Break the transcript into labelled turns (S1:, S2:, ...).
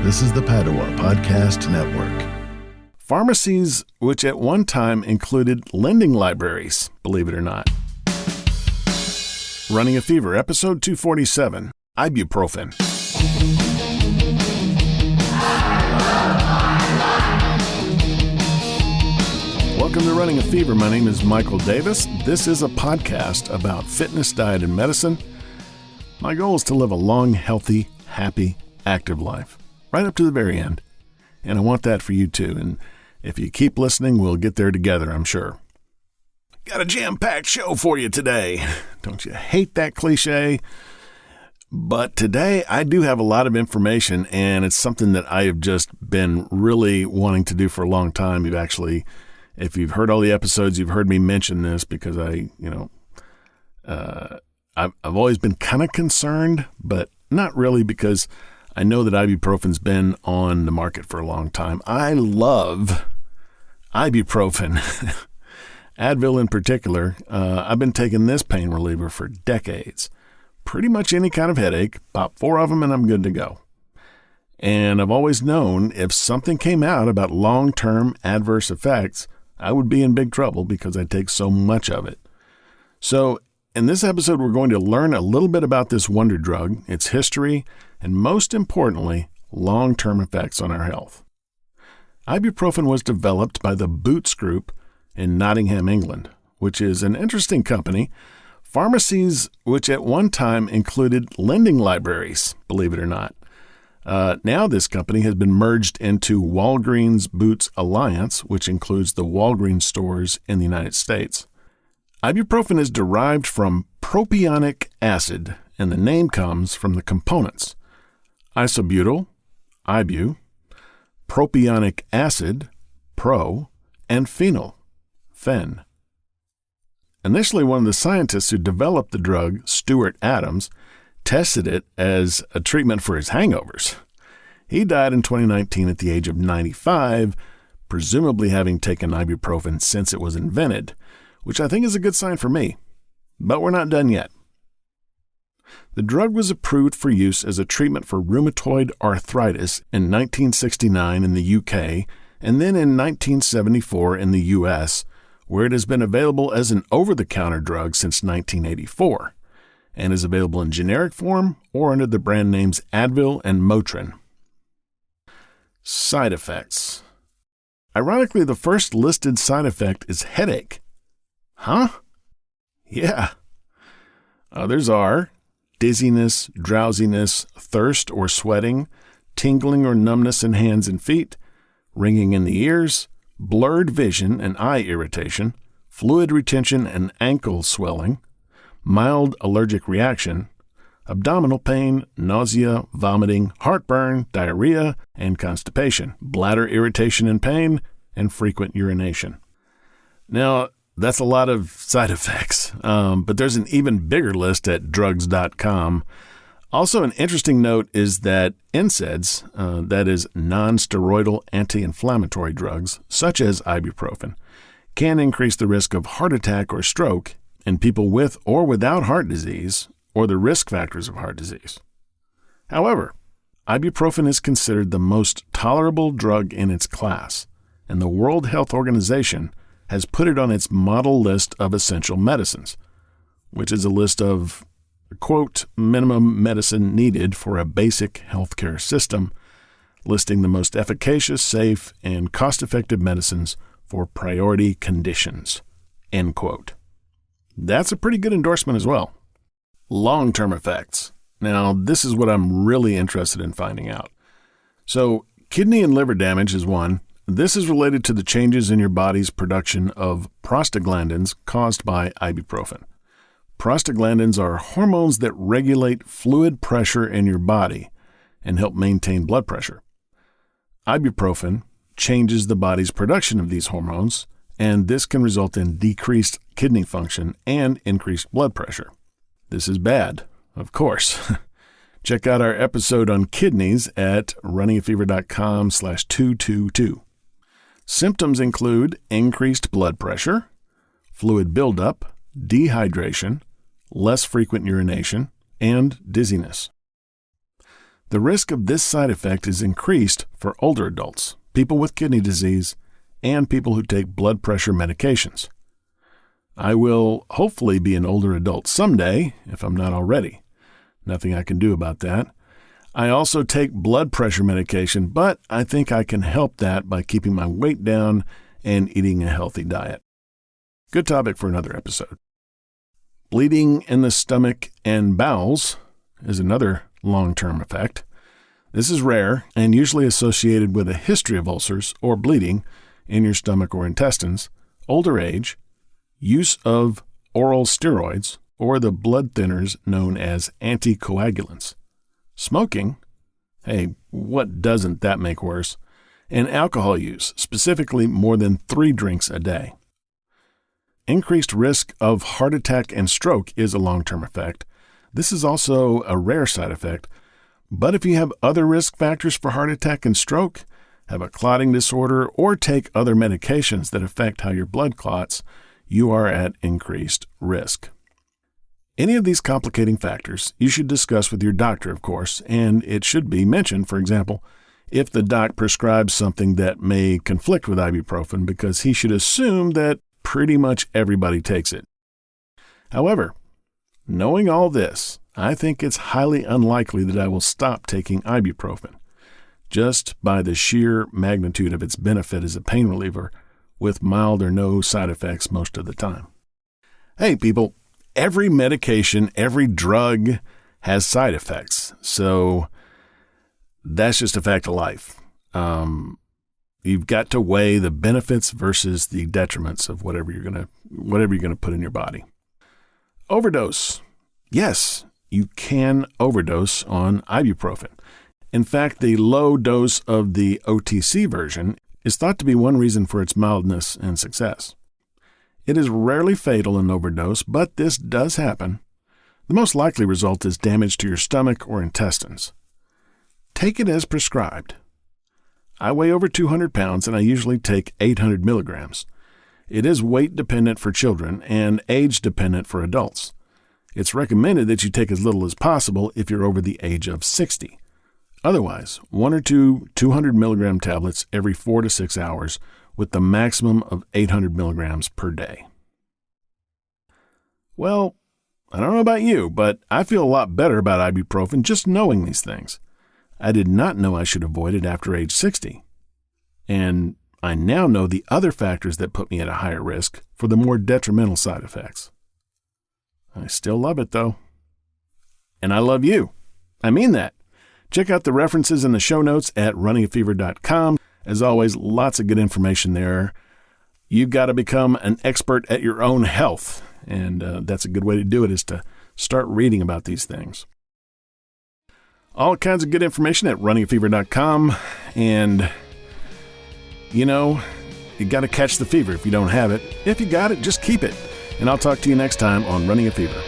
S1: This is the Padua Podcast Network. Pharmacies, which at one time included lending libraries, believe it or not. Running a Fever, episode 247, Ibuprofen. Welcome to Running a Fever. My name is Michael Davis. This is a podcast about fitness, diet, and medicine. My goal is to live a long, healthy, happy, active life, right up to the very end. And I want that for you too. And if you keep listening, we'll get there together, I'm sure. Got a jam-packed show for you today. Don't you hate that cliche? But today I do have a lot of information, and it's something that I have just been really wanting to do for a long time. If you've heard all the episodes, you've heard me mention this because I've always been kind of concerned, but not really, because I know that ibuprofen's been on the market for a long time. I love ibuprofen, Advil in particular. I've been taking this pain reliever for decades. Pretty much any kind of headache, pop 4 of them and I'm good to go. And I've always known if something came out about long-term adverse effects, I would be in big trouble because I take so much of it. So in this episode, we're going to learn a little bit about this wonder drug, its history, and most importantly, long-term effects on our health. Ibuprofen was developed by the Bowels Group in Nottingham, England, which is an interesting company. Pharmacies, which at one time included lending libraries, believe it or not. Now this company has been merged into Walgreens Boots Alliance, which includes the Walgreens stores in the United States. Ibuprofen is derived from propionic acid, and the name comes from the components: isobutyl, ibu, propionic acid, pro, and phenol, phen. Initially, one of the scientists who developed the drug, Stuart Adams, tested it as a treatment for his hangovers. He died in 2019 at the age of 95, presumably having taken ibuprofen since it was invented, which I think is a good sign for me. But we're not done yet. The drug was approved for use as a treatment for rheumatoid arthritis in 1969 in the UK, and then in 1974 in the US, where it has been available as an over-the-counter drug since 1984, and is available in generic form or under the brand names Advil and Motrin. Side effects. Ironically, the first listed side effect is headache. Huh? Yeah. Others are dizziness, drowsiness, thirst or sweating, tingling or numbness in hands and feet, ringing in the ears, blurred vision and eye irritation, fluid retention and ankle swelling, mild allergic reaction, abdominal pain, nausea, vomiting, heartburn, diarrhea, and constipation, bladder irritation and pain, and frequent urination. Now, that's a lot of side effects, but there's an even bigger list at drugs.com. Also, an interesting note is that NSAIDs, that is non-steroidal anti-inflammatory drugs, such as ibuprofen, can increase the risk of heart attack or stroke in people with or without heart disease or the risk factors of heart disease. However, ibuprofen is considered the most tolerable drug in its class, and the World Health Organization has put it on its model list of essential medicines, which is a list of, quote, minimum medicine needed for a basic healthcare system, listing the most efficacious, safe, and cost-effective medicines for priority conditions, end quote. That's a pretty good endorsement as well. Long-term effects. Now, this is what I'm really interested in finding out. So, kidney and liver damage is one. This is related to the changes in your body's production of prostaglandins caused by ibuprofen. Prostaglandins are hormones that regulate fluid pressure in your body and help maintain blood pressure. Ibuprofen changes the body's production of these hormones, and this can result in decreased kidney function and increased blood pressure. This is bad, of course. Check out our episode on kidneys at runningafever.com/222. Symptoms include increased blood pressure, fluid buildup, dehydration, less frequent urination, and dizziness. The risk of this side effect is increased for older adults, people with kidney disease, and people who take blood pressure medications. I will hopefully be an older adult someday, if I'm not already. Nothing I can do about that. I also take blood pressure medication, but I think I can help that by keeping my weight down and eating a healthy diet. Good topic for another episode. Bleeding in the stomach and bowels is another long-term effect. This is rare and usually associated with a history of ulcers or bleeding in your stomach or intestines, older age, use of oral steroids, or the blood thinners known as anticoagulants. Smoking, hey, what doesn't that make worse? And alcohol use, specifically more than 3 drinks a day. Increased risk of heart attack and stroke is a long-term effect. This is also a rare side effect, but if you have other risk factors for heart attack and stroke, have a clotting disorder, or take other medications that affect how your blood clots, you are at increased risk. Any of these complicating factors you should discuss with your doctor, of course, and it should be mentioned, for example, if the doc prescribes something that may conflict with ibuprofen, because he should assume that pretty much everybody takes it. However, knowing all this, I think it's highly unlikely that I will stop taking ibuprofen, just by the sheer magnitude of its benefit as a pain reliever, with mild or no side effects most of the time. Hey, people, every medication, every drug has side effects, so that's just a fact of life. You've got to weigh the benefits versus the detriments of whatever you're gonna put in your body. Overdose. Yes, you can overdose on ibuprofen. In fact, the low dose of the OTC version is thought to be one reason for its mildness and success. It is rarely fatal in overdose, but this does happen. The most likely result is damage to your stomach or intestines. Take it as prescribed. I weigh over 200 pounds and I usually take 800 milligrams. It is weight dependent for children and age dependent for adults. It's recommended that you take as little as possible if you're over the age of 60. Otherwise, 1 or 2 200 milligram tablets every 4 to 6 hours with the maximum of 800 milligrams per day. Well, I don't know about you, but I feel a lot better about ibuprofen just knowing these things. I did not know I should avoid it after age 60. And I now know the other factors that put me at a higher risk for the more detrimental side effects. I still love it, though. And I love you. I mean that. Check out the references in the show notes at runningafever.com. As always, lots of good information there. You've got to become an expert at your own health, and that's a good way to do it, is to start reading about these things. All kinds of good information at runningafever.com, and, you got to catch the fever if you don't have it. If you got it, just keep it. And I'll talk to you next time on Running a Fever.